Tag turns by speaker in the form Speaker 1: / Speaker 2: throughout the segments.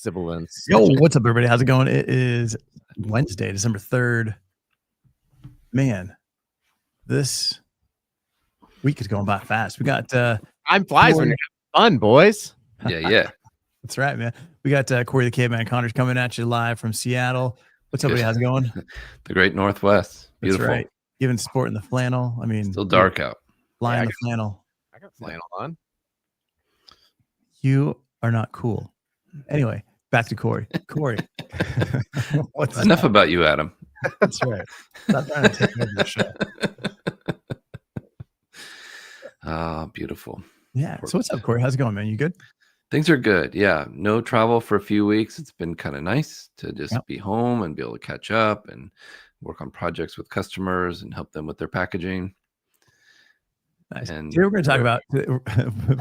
Speaker 1: sibilance.
Speaker 2: Yo, what's up, everybody? How's it going? It is Wednesday, December 3rd. Man, this week is going by fast. We got
Speaker 1: time flies when you're having fun, boys.
Speaker 3: Yeah.
Speaker 2: That's right, man. We got Corey the Caveman Connors coming at you live from Seattle. What's up, buddy? How's it going?
Speaker 3: The great Northwest. Beautiful.
Speaker 2: That's right. Giving sport in the flannel. I mean,
Speaker 3: still dark out.
Speaker 2: Flying the flannel.
Speaker 1: I got flannel on.
Speaker 2: You are not cool. Anyway, back to Corey. Corey.
Speaker 3: What's enough about you, Adam?
Speaker 2: That's right. Stop trying to take over the show.
Speaker 3: Ah, beautiful.
Speaker 2: Yeah. So what's up, Corey? How's it going, man? You good?
Speaker 3: Things are good. Yeah. No travel for a few weeks. It's been kind of nice to just be home and be able to catch up and work on projects with customers and help them with their packaging.
Speaker 2: Nice.
Speaker 3: And
Speaker 2: today we're going to talk about,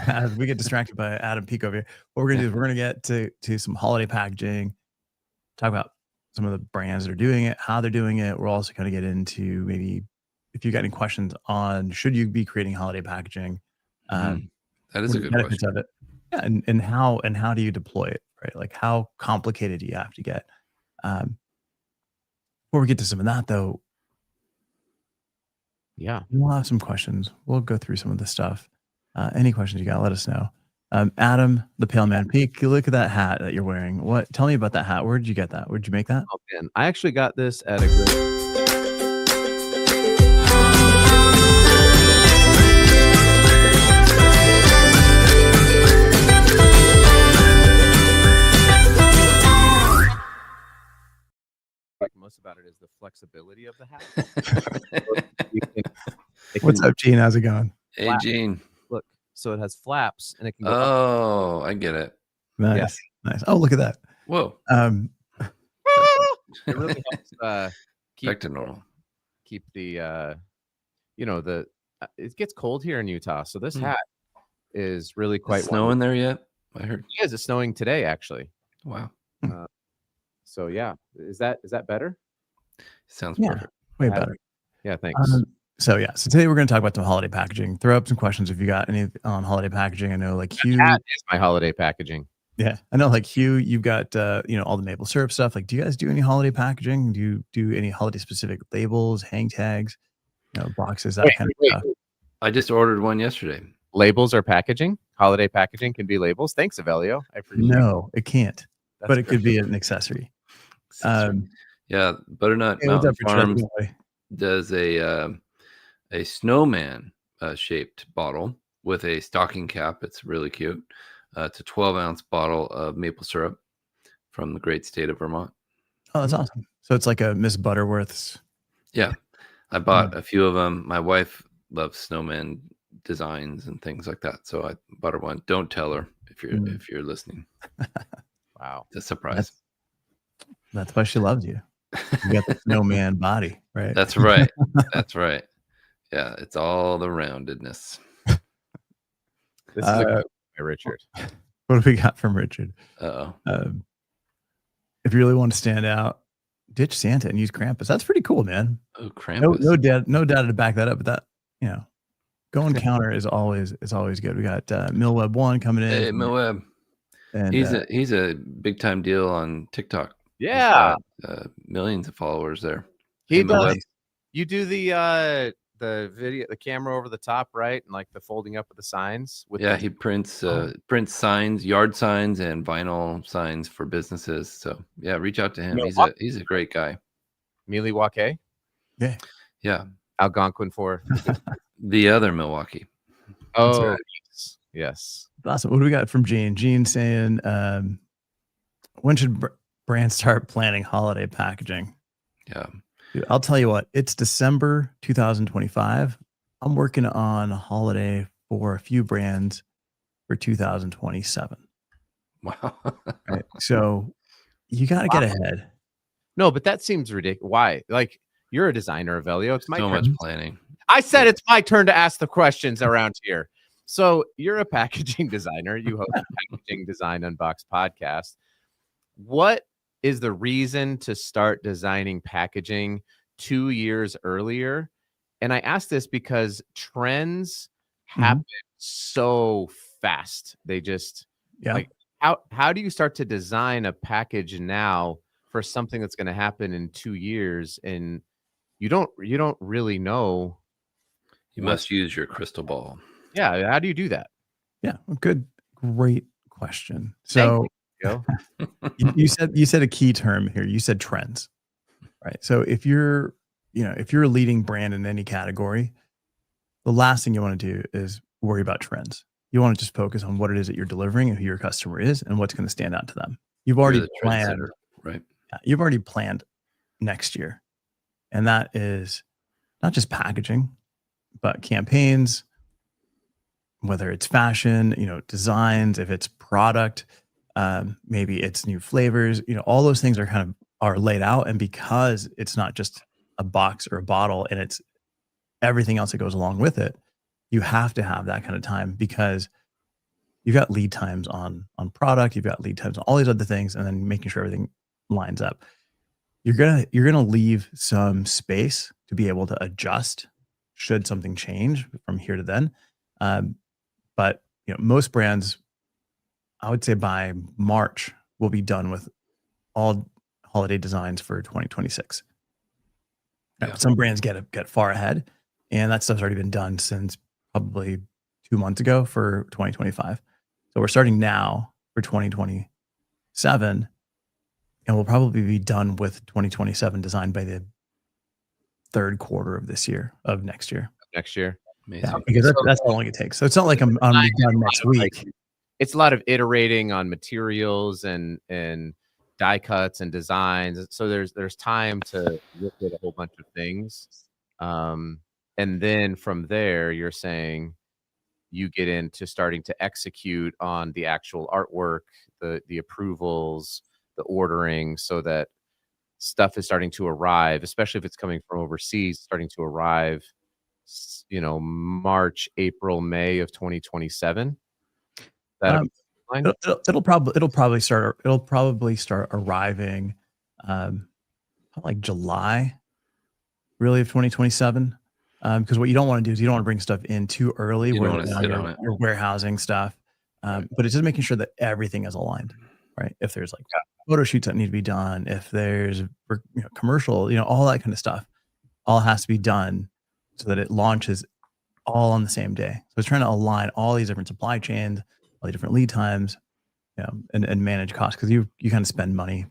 Speaker 2: as we get distracted by Adam Peak over here, what we're going to do is we're going to get to some holiday packaging, talk about some of the brands that are doing it, how they're doing it. We're also going to get into maybe if you got any questions on should you be creating holiday packaging.
Speaker 3: That is a good question.
Speaker 2: Of it. Yeah, and how do you deploy it, right? Like how complicated do you have to get? Before we get to some of that, though,
Speaker 1: yeah,
Speaker 2: we'll have some questions. We'll go through some of the stuff. Any questions you got, let us know. Adam, the Pale Man Peak, look at that hat that you're wearing. Tell me about that hat. Where did you get that? Where did you make that?
Speaker 1: Oh man, I actually got this at a good. Like most about it is the flexibility of the hat.
Speaker 2: What's up, Gene? How's it going?
Speaker 3: Hey, Gene.
Speaker 1: Look, so it has flaps and it can
Speaker 3: go up. I get it.
Speaker 2: Nice. Nice. Oh, look at that.
Speaker 3: Whoa.
Speaker 1: It really helps
Speaker 3: back to normal.
Speaker 1: Keep the it gets cold here in Utah, so this hat is really quite
Speaker 3: snowing there yet? I heard.
Speaker 1: Yes, it's snowing today actually.
Speaker 3: Wow.
Speaker 1: So yeah, is that better?
Speaker 3: Sounds perfect.
Speaker 2: Way better.
Speaker 1: Yeah, thanks.
Speaker 2: So today we're going to talk about some holiday packaging. Throw up some questions if you got any on holiday packaging. I know like Hugh
Speaker 1: is my holiday packaging.
Speaker 2: Yeah, I know like Hugh, you've got all the maple syrup stuff. Like, do you guys do any holiday packaging? Do you do any holiday specific labels, hang tags, boxes, that kind of stuff?
Speaker 3: I just ordered one yesterday.
Speaker 1: Labels are packaging. Holiday packaging can be labels. Thanks, Avelio. I appreciate
Speaker 2: it can't. But it could be an accessory.
Speaker 3: Yeah, Butternut Mountain Farms does a snowman shaped bottle with a stocking cap. It's really cute. It's a 12-ounce bottle of maple syrup from the great state of Vermont.
Speaker 2: Oh, that's awesome. So it's like a Miss Butterworth's.
Speaker 3: Yeah, I bought a few of them. My wife loves snowman designs and things like that, so I bought her one. Don't tell her if you're listening.
Speaker 1: Wow,
Speaker 3: it's a surprise.
Speaker 2: That's why she loves you. You got the snowman body, right?
Speaker 3: That's right. That's right. Yeah, it's all the roundedness.
Speaker 1: This is Richard.
Speaker 2: What do we got from Richard?
Speaker 3: If
Speaker 2: you really want to stand out, ditch Santa and use Krampus. That's pretty cool, man.
Speaker 3: Oh, Krampus.
Speaker 2: No data to back that up, but that going counter is always good. We got Millweb One coming in.
Speaker 3: Hey, Millweb. And he's a big time deal on TikTok.
Speaker 1: Yeah,
Speaker 3: millions of followers there.
Speaker 1: He does. You do the video, the camera over the top, right, and like the folding up of the signs.
Speaker 3: He prints signs, yard signs, and vinyl signs for businesses. So yeah, reach out to him. He's a great guy.
Speaker 1: Milwaukee.
Speaker 3: Yeah.
Speaker 1: Algonquin for
Speaker 3: the other Milwaukee.
Speaker 1: Oh, right. Yes.
Speaker 2: Awesome. What do we got from Gene? Gene saying, when should brands start planning holiday packaging?
Speaker 3: Yeah.
Speaker 2: Dude, I'll tell you what, it's December 2025. I'm working on a holiday for a few brands for 2027.
Speaker 3: Wow.
Speaker 2: Right? So you got to get ahead.
Speaker 1: No, but that seems ridiculous. Why? Like, you're a designer, Avelio. It's my turn.
Speaker 3: Much planning.
Speaker 1: I said it's my turn to ask the questions around here. So you're a packaging designer. You host a Packaging Design Unboxed podcast. What is the reason to start designing packaging 2 years earlier? And I ask this because trends happen so fast. They just like how do you start to design a package now for something that's going to happen in 2 years, and you don't really know
Speaker 3: You
Speaker 1: what.
Speaker 3: must use your crystal ball.
Speaker 1: Yeah, how do you do that?
Speaker 2: Yeah, great question.
Speaker 1: Thank
Speaker 2: So
Speaker 1: you.
Speaker 2: you said a key term here. You said trends, right? So if you're a leading brand in any category, the last thing you want to do is worry about trends. You want to just focus on what it is that you're delivering and who your customer is and what's going to stand out to them. You've
Speaker 3: You're
Speaker 2: already
Speaker 3: the
Speaker 2: planned,
Speaker 3: trendsetter, right?
Speaker 2: you've already planned next year. And that is not just packaging, but campaigns, whether it's fashion, designs, if it's product, maybe it's new flavors, all those things are laid out. And because it's not just a box or a bottle and it's everything else that goes along with it, you have to have that kind of time because you've got lead times on product, you've got lead times on all these other things, and then making sure everything lines up. You're gonna leave some space to be able to adjust should something change from here to then. But most brands, I would say by March, will be done with all holiday designs for 2026.
Speaker 3: Yeah.
Speaker 2: Some brands get far ahead, and that stuff's already been done since probably 2 months ago for 2025. So we're starting now for 2027, and we'll probably be done with 2027 design by the third quarter of next year.
Speaker 1: Next year.
Speaker 3: Amazing.
Speaker 2: Yeah, because that's how long it takes. So it's not like I'm done next week.
Speaker 1: It's a lot of iterating on materials and die cuts and designs. So there's time to look at a whole bunch of things. And then from there, you're saying you get into starting to execute on the actual artwork, the approvals, the ordering, so that stuff is starting to arrive, especially if it's coming from overseas, starting to arrive, March, April, May of 2027.
Speaker 2: It'll probably start arriving like July, really, of 2027. Because what you don't want to do is you don't want to bring stuff in too early
Speaker 3: You don't
Speaker 2: where
Speaker 3: want to sit on it.
Speaker 2: you're warehousing stuff. But it's just making sure that everything is aligned, right? If there's like photo shoots that need to be done, if there's commercial, all that kind of stuff, all has to be done so that it launches all on the same day. So it's trying to align all these different supply chains, all the different lead times, and manage costs, because you kind of spend money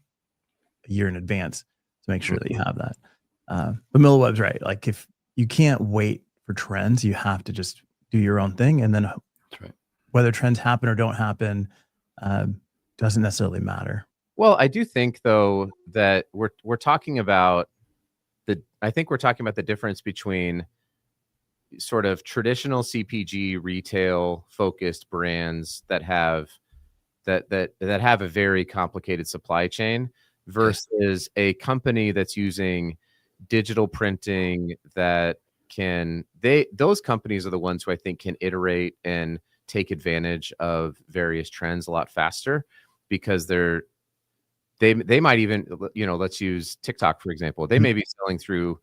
Speaker 2: a year in advance to make sure that you have that. But Milliweb's right. Like, if you can't wait for trends, you have to just do your own thing, and then
Speaker 3: That's right.
Speaker 2: whether trends happen or don't happen doesn't necessarily matter.
Speaker 1: Well, I do think, though, that we're talking about the difference between sort of traditional CPG retail focused brands that have a very complicated supply chain versus a company that's using digital printing those companies are the ones who I think can iterate and take advantage of various trends a lot faster, because they might even, let's use TikTok, for example. They may be selling through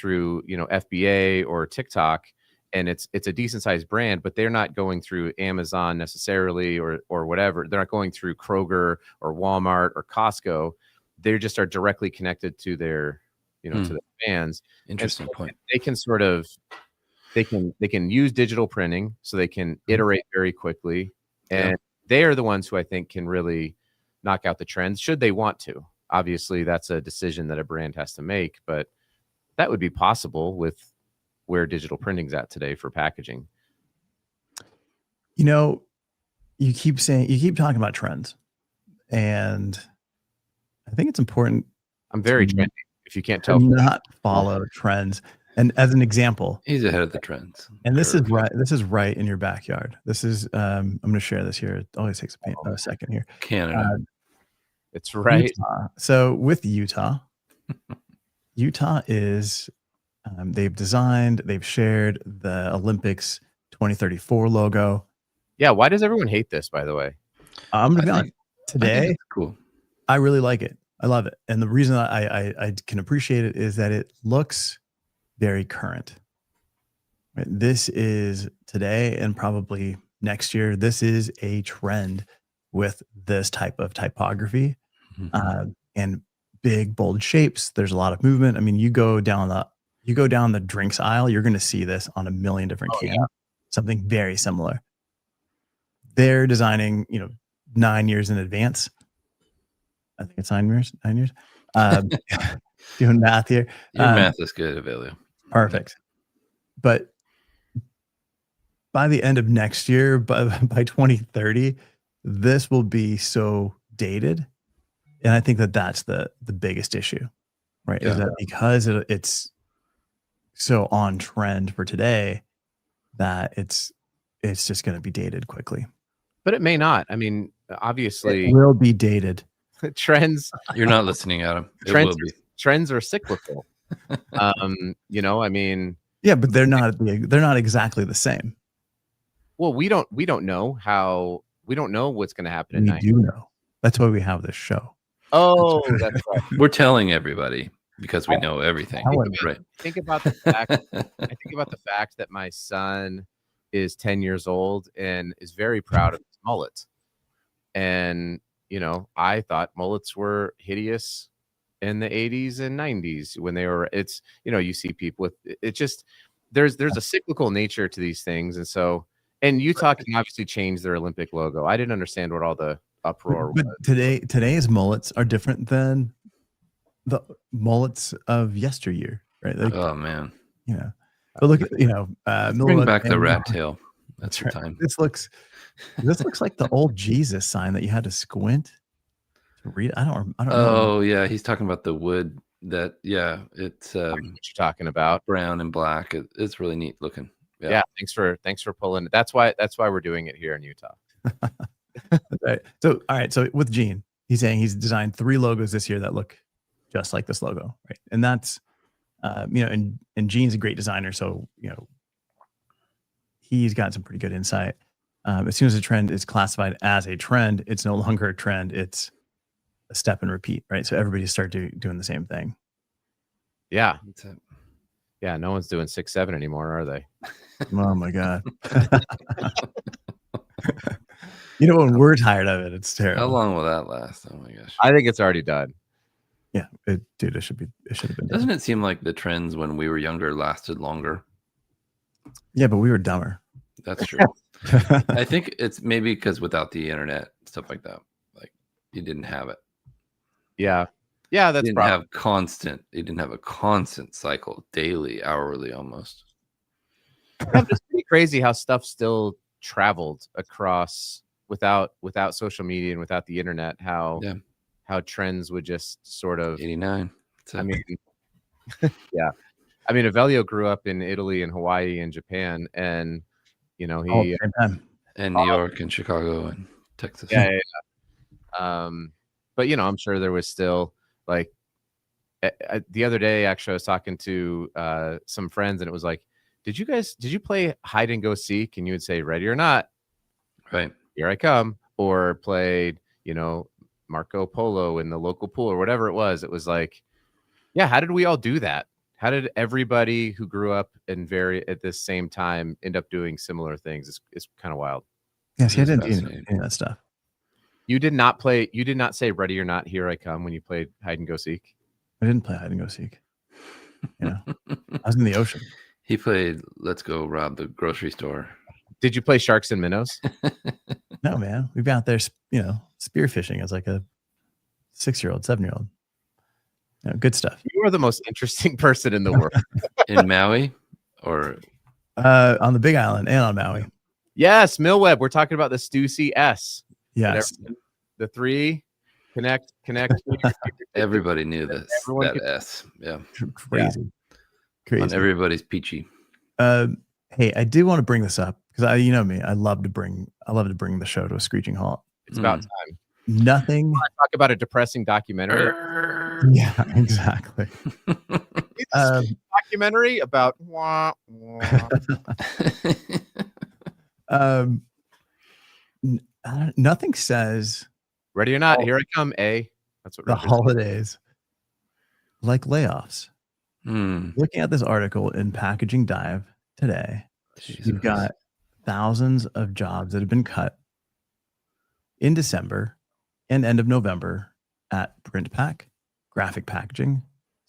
Speaker 1: FBA or TikTok, and it's a decent sized brand, but they're not going through Amazon necessarily or whatever. They're not going through Kroger or Walmart or Costco. They just are directly connected to their to their fans.
Speaker 3: Interesting point.
Speaker 1: They can sort of they can use digital printing, so they can iterate very quickly, and they are the ones who I think can really knock out the trends, should they want to. Obviously, that's a decision that a brand has to make, but that would be possible with where digital printing's at today for packaging.
Speaker 2: You keep talking about trends, and I think it's important.
Speaker 1: I'm very trendy, if you can't tell.
Speaker 2: Not follow trends. And as an example,
Speaker 3: he's ahead of the trends.
Speaker 2: And this is right. This is right in your backyard. This is. I'm going to share this here. It always takes a second here.
Speaker 3: Canada.
Speaker 1: It's right.
Speaker 2: Utah. So with Utah is. They've shared the Olympics 2034 logo.
Speaker 1: Yeah. Why does everyone hate this, by the way?
Speaker 2: I'm going to be honest. Today,
Speaker 3: cool.
Speaker 2: I really like it. I love it. And the reason I can appreciate it is that it looks very current. Right? This is today, and probably next year, this is a trend with this type of typography
Speaker 3: Mhm.
Speaker 2: and big bold shapes. There's a lot of movement. I mean, you go down the drinks aisle, you're going to see this on a million different
Speaker 1: Oh,
Speaker 2: cans. Something very similar. They're designing, 9 years in advance. I think it's 9 years. 9 years. Doing math here.
Speaker 3: Your math is good, Avelio.
Speaker 2: Perfect. But by the end of next year, by 2030, this will be so dated. And I think that that's the biggest issue, right? Is
Speaker 3: Yeah.
Speaker 2: that because it's so on trend for today that it's just going to be dated quickly.
Speaker 1: But it may not. I mean,
Speaker 2: It
Speaker 1: obviously,
Speaker 2: will be dated.
Speaker 1: trends
Speaker 3: You're not listening, Adam. It will be.
Speaker 1: trends are cyclical. I mean,
Speaker 2: Yeah, but they're not exactly the same.
Speaker 1: well, we don't know what's going to happen in
Speaker 2: We
Speaker 1: 9
Speaker 2: do know. That's why we have this show.
Speaker 1: Oh, that's right.
Speaker 3: We're telling everybody because we know everything. Right.
Speaker 1: Think about the fact. I think about the fact that my son is 10 years old and is very proud of his mullet. And I thought mullets were hideous in the 80s and 90s when they were. It's you see people with it. Just there's a cyclical nature to these things, and so Utah can obviously change their Olympic logo. I didn't understand what all the uproar
Speaker 2: But
Speaker 1: was.
Speaker 2: today's mullets are different than the mullets of yesteryear, right? Like,
Speaker 3: Oh man.
Speaker 2: but look at
Speaker 3: Bring back the rat tail. That's the
Speaker 2: right.
Speaker 3: time.
Speaker 2: This looks like the old Jesus sign that you had to squint to read. I don't know.
Speaker 3: Oh yeah, he's talking about the wood that it's
Speaker 1: I know what you're talking about.
Speaker 3: brown and black. It's really neat looking.
Speaker 1: Yeah. Thanks for pulling it. That's why we're doing it here in Utah.
Speaker 2: Right. So all right. So with Gene, he's saying he's designed 3 logos this year that look just like this logo, right? And that's and Gene's a great designer, so he's got some pretty good insight. As soon as a trend is classified as a trend, it's no longer a trend. It's a step and repeat, right? So everybody start doing the same thing.
Speaker 1: Yeah.
Speaker 3: That's it.
Speaker 1: Yeah. No one's doing 6-7 anymore, are they?
Speaker 2: Oh my God. When we're tired of it, it's terrible.
Speaker 3: How long will that last? Oh my gosh.
Speaker 1: I think it's already done.
Speaker 2: Yeah, it should have been done.
Speaker 3: Doesn't it seem like the trends when we were younger lasted longer?
Speaker 2: Yeah, but we were dumber.
Speaker 3: That's true. I think it's maybe because without the internet, stuff like that, like you didn't have it.
Speaker 1: Yeah. Yeah, that's
Speaker 3: You didn't have a constant cycle, daily, hourly, almost.
Speaker 1: It's pretty crazy how stuff still traveled across without social media and without the internet. How trends would just sort of
Speaker 3: 89.
Speaker 1: I mean, yeah. I mean, Avelio grew up in Italy and Hawaii and Japan, and he
Speaker 2: all at the same time.
Speaker 3: And New York and Chicago and Texas.
Speaker 1: Yeah. But I'm sure there was still like the other day. Actually, I was talking to some friends, and it was like, did you play hide and go seek? And you would say, ready or not,
Speaker 3: right,
Speaker 1: here I come, or played Marco Polo in the local pool or whatever it was. It was like, yeah, how did we all do that? How did everybody who grew up at this same time end up doing similar things? It's kind of wild.
Speaker 2: Yes, I didn't do any of that stuff.
Speaker 1: You did not say ready or not, here I come when you played hide and go seek?
Speaker 2: I didn't play hide and go seek. I was in the ocean.
Speaker 3: He played let's go rob the grocery store.
Speaker 1: Did you play sharks and minnows?
Speaker 2: No, man. We've been out there, spearfishing as like a 6-year-old, 7-year-old. Good stuff.
Speaker 1: You are the most interesting person in the world.
Speaker 3: In Maui or
Speaker 2: on the Big Island and on Maui.
Speaker 1: Yes, Millweb. We're talking about the Stussy S.
Speaker 2: Yes.
Speaker 1: The 3 connect.
Speaker 3: Everybody knew this. That S. Yeah.
Speaker 2: Crazy.
Speaker 3: Yeah.
Speaker 2: Crazy.
Speaker 3: On everybody's peachy.
Speaker 2: Hey, I do want to bring this up because me. I love to bring the show to a screeching halt.
Speaker 1: It's about time.
Speaker 2: Nothing.
Speaker 1: Talk about a depressing documentary.
Speaker 2: Yeah, exactly.
Speaker 1: Documentary about
Speaker 2: nothing says
Speaker 1: ready or not, here I come. That's what
Speaker 2: the holidays like layoffs. Looking at this article in Packaging Dive today, you've got thousands of jobs that have been cut. in December and end of November at Print Pack, Graphic Packaging,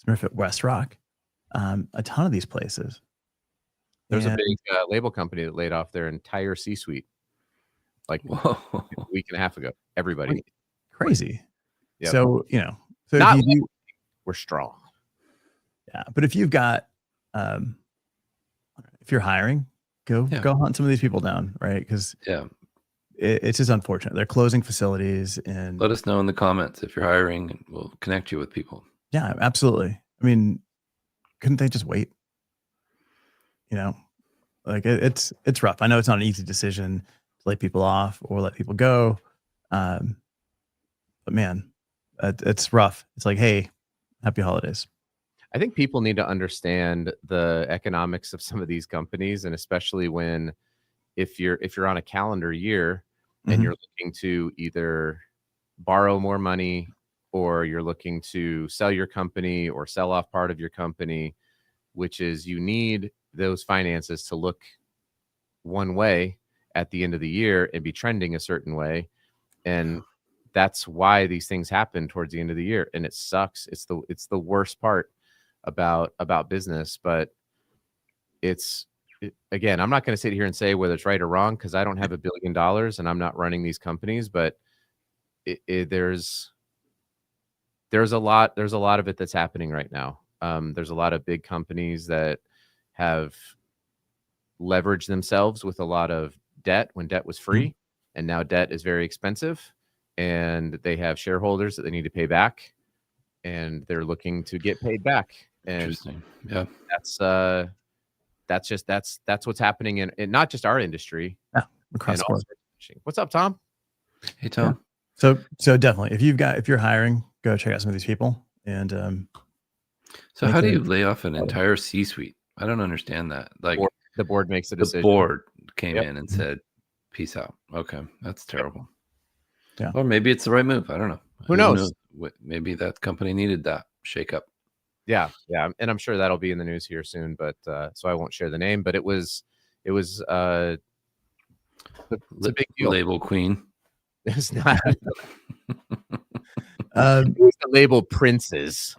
Speaker 2: Smurfit Westrock, a ton of these places.
Speaker 1: There's a big label company that laid off their entire C-suite like a week and a half ago. Everybody.
Speaker 2: Crazy.
Speaker 1: Yep.
Speaker 2: So, so
Speaker 1: not we're strong.
Speaker 2: Yeah. But if you've got, if you're hiring, go hunt some of these people down, right? Because it's just unfortunate. They're closing facilities, and
Speaker 3: let us know in the comments if you're hiring, and we'll connect you with people.
Speaker 2: Yeah, absolutely. I mean, couldn't they just wait? Like it's rough. I know it's not an easy decision to lay people off or let people go. But man, it's rough. It's like, hey, happy holidays.
Speaker 1: I think people need to understand the economics of some of these companies, and especially when if you're on a calendar year and you're looking to either borrow more money or you're looking to sell your company or sell off part of your company, which is you need those finances to look one way at the end of the year and be trending a certain way. And that's why these things happen towards the end of the year. And it sucks. It's the worst part about business, but again, I'm not going to sit here and say whether it's right or wrong, because I don't have $1 billion and I'm not running these companies, but there's a lot of it that's happening right now. There's a lot of big companies that have leveraged themselves with a lot of debt when debt was free, and now debt is very expensive, and they have shareholders that they need to pay back, and they're looking to get paid back. And
Speaker 3: interesting. Yeah,
Speaker 1: that's what's happening in not just our industry.
Speaker 2: Yeah, across the board.
Speaker 1: What's up, Tom?
Speaker 3: Hey, Tom.
Speaker 2: Yeah. So definitely, if you're hiring, go check out some of these people. And
Speaker 3: so how do you lay off an entire C-suite? I don't understand that. Like
Speaker 1: the board makes a decision.
Speaker 3: The board came in and said, "Peace out." Okay, that's terrible.
Speaker 2: Yeah.
Speaker 3: Or maybe it's the right move. I don't know.
Speaker 1: Who knows?
Speaker 3: Maybe that company needed that shakeup.
Speaker 1: Yeah, and I'm sure that'll be in the news here soon. But so I won't share the name. But it was it's a big deal.
Speaker 3: Label queen.
Speaker 1: It's not. It was the label princes.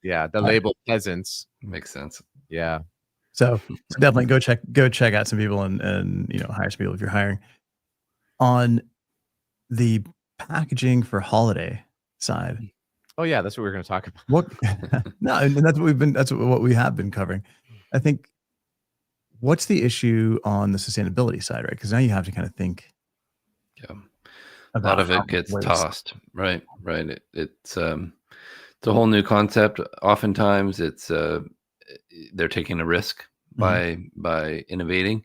Speaker 1: Yeah, the label peasants.
Speaker 3: Makes sense.
Speaker 1: Yeah.
Speaker 2: So definitely go check out some people and hire some people if you're hiring. On the packaging for holiday side.
Speaker 1: Oh yeah, that's what we're going to talk about.
Speaker 2: No, and that's what we have been covering. I think what's the issue on the sustainability side, right? Because now you have to kind of think.
Speaker 3: Yeah. A lot of it gets tossed. Right. It's a whole new concept. Oftentimes it's they're taking a risk by innovating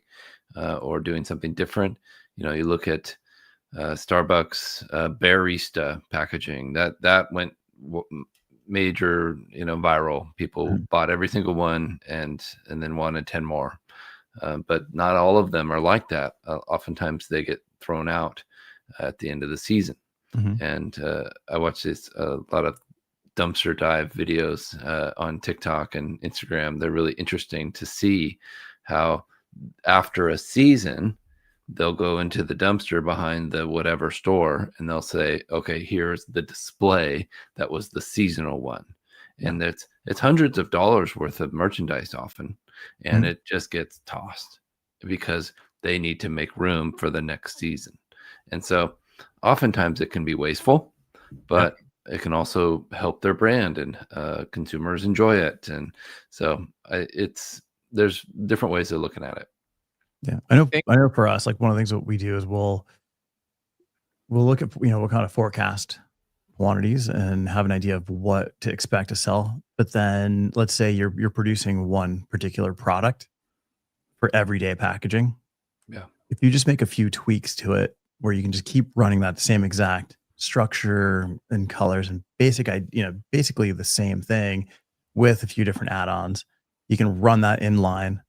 Speaker 3: or doing something different. You look at Starbucks barista packaging that went major viral. People bought every single one and then wanted 10 more, but not all of them are like that. Oftentimes they get thrown out at the end of the season. And I watch a lot of dumpster dive videos on TikTok and Instagram. They're really interesting to see how after a season they'll go into the dumpster behind the whatever store and they'll say, okay, here's the display that was the seasonal one. And it's hundreds of dollars worth of merchandise often, and it just gets tossed because they need to make room for the next season. And so oftentimes it can be wasteful, but it can also help their brand, and consumers enjoy it. And so there's different ways of looking at it.
Speaker 2: Yeah, I know for us, like one of the things that we do is we'll look at what kind of forecast quantities and have an idea of what to expect to sell. But then let's say you're producing one particular product for everyday packaging.
Speaker 3: Yeah.
Speaker 2: If you just make a few tweaks to it where you can just keep running that same exact structure and colors and basically the same thing with a few different add-ons, you can run that in line.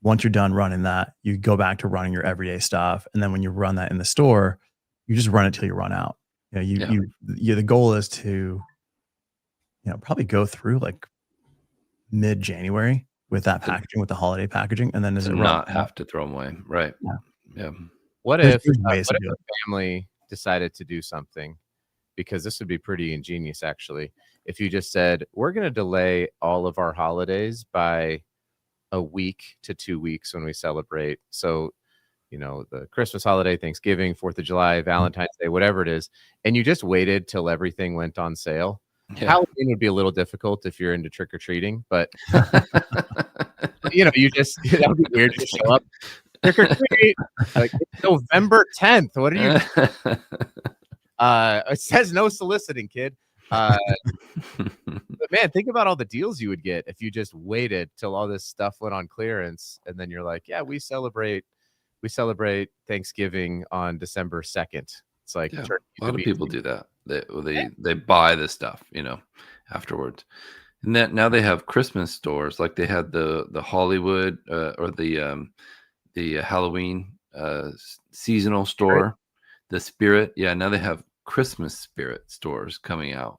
Speaker 2: Once you're done running that, you go back to running your everyday stuff. And then when you run that in the store, you just run it till you run out. The goal is to, probably go through like mid-January with that packaging, with the holiday packaging. And then
Speaker 3: not have to throw them away. Right. Yeah.
Speaker 1: What
Speaker 2: There's
Speaker 1: if
Speaker 2: ways to do
Speaker 1: a
Speaker 2: it.
Speaker 1: family decided to do something? Because this would be pretty ingenious, actually. If you just said, we're going to delay all of our holidays by a week to 2 weeks when we celebrate. So, the Christmas holiday, Thanksgiving, 4th of July, Valentine's Day, whatever it is, and you just waited till everything went on sale.
Speaker 3: Yeah.
Speaker 1: Halloween would be a little difficult if you're into trick or treating, but you just that would be weird to show up trick or treat like it's November 10th. What are you? It says no soliciting, kid. But man, think about all the deals you would get if you just waited till all this stuff went on clearance, and then you're like, yeah, we celebrate Thanksgiving on December 2nd. It's like
Speaker 3: a lot of people do that. They buy the stuff, afterwards. And that now they have Christmas stores, like they had the Hollywood or the Halloween seasonal store, the Spirit. Yeah, now they have Christmas Spirit stores coming out.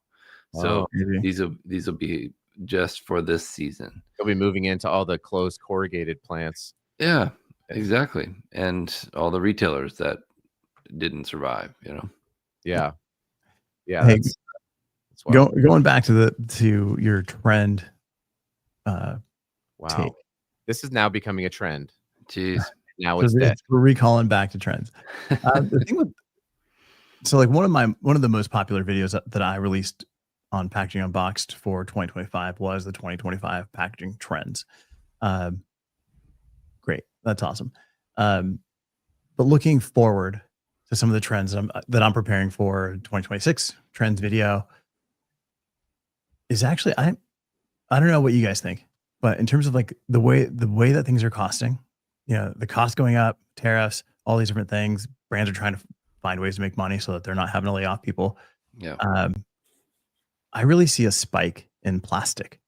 Speaker 3: So these will be just for this season.
Speaker 1: They'll be moving into all the closed corrugated plants.
Speaker 3: Yeah, exactly. And all the retailers that didn't survive,
Speaker 1: Yeah.
Speaker 2: Hey, going back to your trend.
Speaker 1: Wow.
Speaker 2: Take.
Speaker 1: This is now becoming a trend.
Speaker 3: Jeez.
Speaker 1: Now it's dead.
Speaker 2: We're recalling back to trends. The thing with one of the most popular videos that I released on Packaging Unboxed for 2025 was the 2025 packaging trends. Great, that's awesome. But looking forward to some of the trends that I'm preparing for 2026 trends video is actually I don't know what you guys think, but in terms of like the way that things are costing, the cost going up, tariffs, all these different things, brands are trying to find ways to make money so that they're not having to lay off people.
Speaker 3: Yeah.
Speaker 2: I really see a spike in plastic.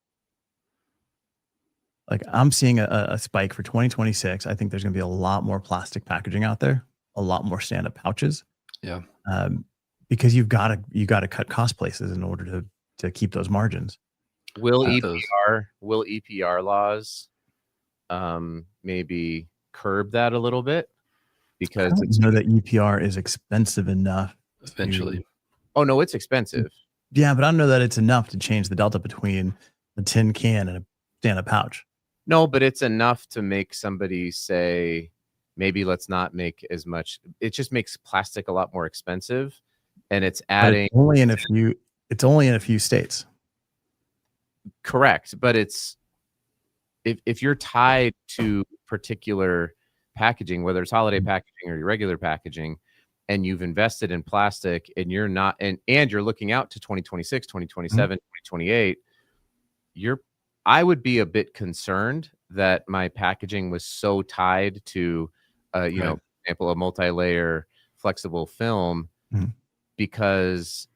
Speaker 2: Like I'm seeing a spike for 2026. I think there's going to be a lot more plastic packaging out there, a lot more stand-up pouches.
Speaker 3: Yeah.
Speaker 2: Because you got to cut cost places in order to keep those margins.
Speaker 1: Will EPR laws maybe curb that a little bit? Because
Speaker 2: I know that EPR is expensive enough
Speaker 3: eventually.
Speaker 1: Oh no, it's expensive.
Speaker 2: Yeah, but I don't know that it's enough to change the delta between a tin can and a stand-up pouch.
Speaker 1: No, but it's enough to make somebody say, maybe let's not make as much. It just makes plastic a lot more expensive, and it's adding.
Speaker 2: It's only in a few states.
Speaker 1: Correct, but it's if you're tied to particular packaging, whether it's holiday packaging or your regular packaging, and you've invested in plastic and you're not, and you're looking out to 2026, 2027, 2028, I would be a bit concerned that my packaging was so tied to, for example, a multi-layer flexible film, because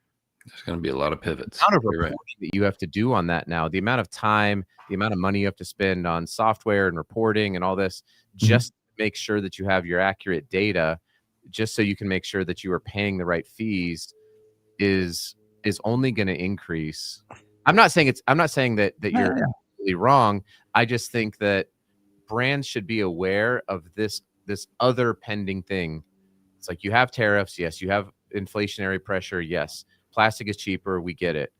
Speaker 3: there's going to be a lot of pivots.
Speaker 1: The amount of reporting that you have to do on that now, the amount of time, the amount of money you have to spend on software and reporting and all this, just to make sure that you have your accurate data, just so you can make sure that you are paying the right fees, is only going to increase. I'm not saying that you're completely wrong. I just think that brands should be aware of this other pending thing. It's like you have tariffs, yes, you have inflationary pressure, yes. Plastic is cheaper, we get it.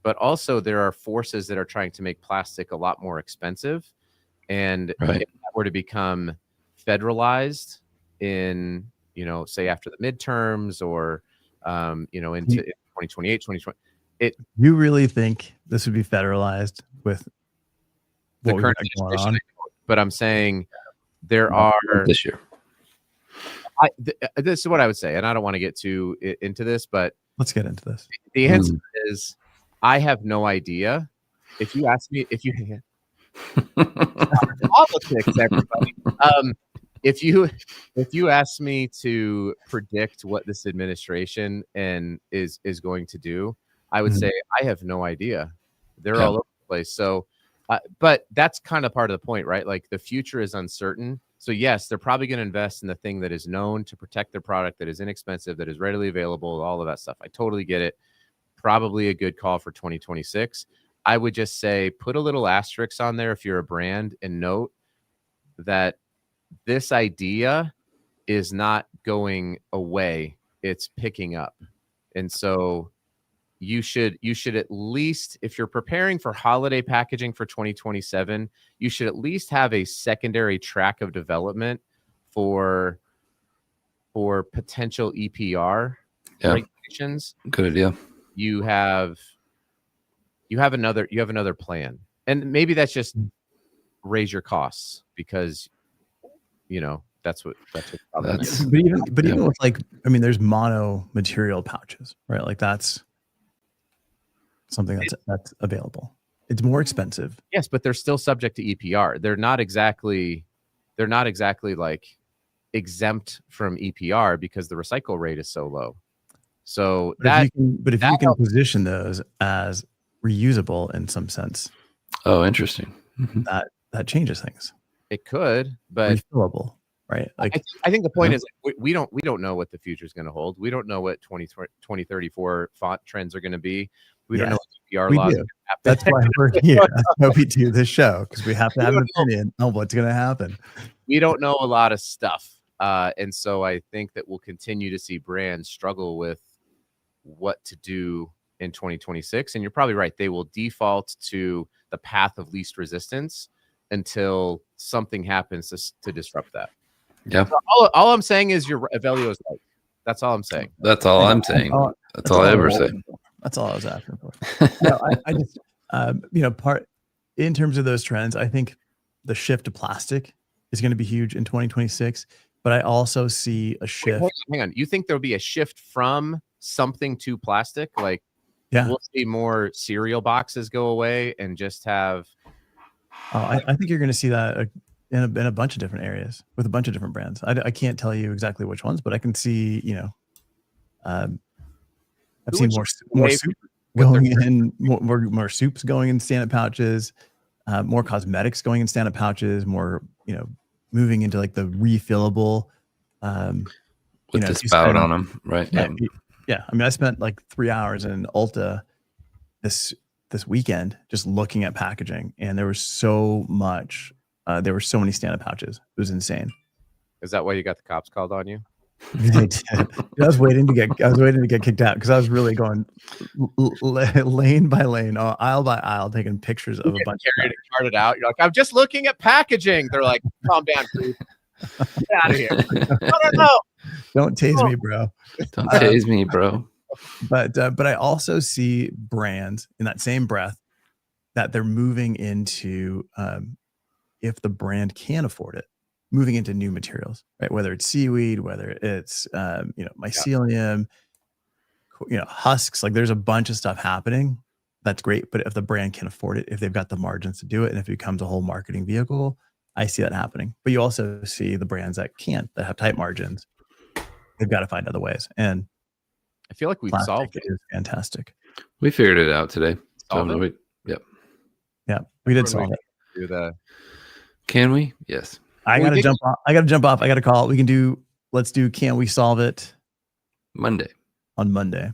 Speaker 1: But also there are forces that are trying to make plastic a lot more expensive. And if that were to become federalized in, say after the midterms or, into 2028, 2020.
Speaker 2: You really think this would be federalized with
Speaker 1: the current administration? But I'm saying there are
Speaker 3: this year.
Speaker 1: This is what I would say, and I don't want to get too into this, but
Speaker 2: let's get into this.
Speaker 1: The answer is I have no idea. If you ask me, politics, everybody. If you ask me to predict what this administration is going to do, I would say I have no idea. They're all over the place. So, but that's kind of part of the point, right? Like the future is uncertain. So yes, they're probably going to invest in the thing that is known to protect their product, that is inexpensive, that is readily available, all of that stuff. I totally get it. Probably a good call for 2026. I would just say put a little asterisk on there if you're a brand and note that this idea is not going away, it's picking up. And so you should at least, if you're preparing for holiday packaging for 2027, you should at least have a secondary track of development for potential EPR regulations.
Speaker 3: Good idea.
Speaker 1: You have another plan, and maybe that's just raise your costs, because that's what
Speaker 2: but even with, like, I mean, there's mono material pouches, right? Like that's something that's available. It's more expensive.
Speaker 1: Yes, but they're still subject to EPR. They're not exactly like exempt from EPR because the recycle rate is so low. So
Speaker 2: if you can position those as reusable in some sense.
Speaker 3: Oh, interesting.
Speaker 2: That changes things.
Speaker 1: It could, but
Speaker 2: refillable, right? Like
Speaker 1: I think the point is, like, we don't know what the future is going to hold. We don't know what 2034 font trends are going to be. We don't know what EPR laws are going to happen.
Speaker 2: That's why we're here. That's why we do this show, because we have to have an opinion on what's going to happen.
Speaker 1: We don't know a lot of stuff. And so I think that we'll continue to see brands struggle with what to do in 2026. And you're probably right. They will default to the path of least resistance until something happens to disrupt that.
Speaker 3: Yeah.
Speaker 1: So all I'm saying is your Avelio is right. That's all I'm saying.
Speaker 3: That's all I'm saying. That's all I ever say.
Speaker 2: That's all I was asking for. No, I just, in terms of those trends, I think the shift to plastic is going to be huge in 2026. But I also see a shift.
Speaker 1: Wait, hang on. You think there'll be a shift from something to plastic? Like, we'll see more cereal boxes go away and just have.
Speaker 2: I think you're going to see that in a bunch of different areas with a bunch of different brands. I can't tell you exactly which ones, but I can see, I've seen more soup going in, more soups going in stand-up pouches, more cosmetics going in stand-up pouches, more, moving into like the refillable.
Speaker 3: With the spout on them, right?
Speaker 2: Yeah. I mean, I spent like 3 hours in Ulta this weekend just looking at packaging, and there was so much. There were so many stand-up pouches. It was insane.
Speaker 1: Is that why you got the cops called on you?
Speaker 2: They did. I was waiting to get kicked out because I was really going lane by lane, aisle by aisle, taking pictures of a bunch.
Speaker 1: Carted out. You're like, I'm just looking at packaging. They're like, calm down, please. Get out of here. No.
Speaker 2: Don't tase me, bro.
Speaker 3: Don't tase me, bro.
Speaker 2: But I also see brands in that same breath that they're moving into, if the brand can afford it, moving into new materials, right? Whether it's seaweed, whether it's mycelium, husks. Like, there's a bunch of stuff happening. That's great. But if the brand can afford it, if they've got the margins to do it, and if it becomes a whole marketing vehicle, I see that happening. But you also see the brands that can't, that have tight margins. They've got to find other ways. And
Speaker 1: I feel like we've solved it.
Speaker 2: Is fantastic.
Speaker 3: We figured it out today.
Speaker 2: Yeah, we did solve it.
Speaker 3: Can we? Yes.
Speaker 2: I gotta jump off. I gotta call. Let's do Can We Solve It
Speaker 3: Monday.
Speaker 2: On Monday.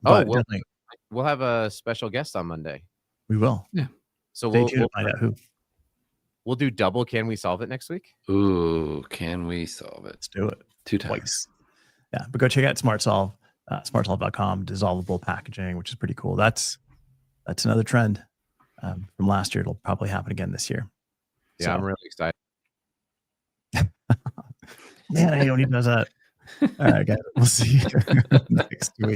Speaker 1: We'll have a special guest on Monday.
Speaker 2: We will.
Speaker 3: Yeah.
Speaker 1: So
Speaker 2: we'll find out who.
Speaker 1: We'll do double Can We Solve It next week?
Speaker 3: Ooh, Can We Solve It?
Speaker 2: Let's do it.
Speaker 3: 2 times.
Speaker 2: Yeah, but go check out SmartSolve, smartsolve.com, dissolvable packaging, which is pretty cool. That's another trend from last year. It'll probably happen again this year.
Speaker 1: Yeah, so, I'm really excited.
Speaker 2: Man, I hate when he does that. All right, guys. We'll see you next week.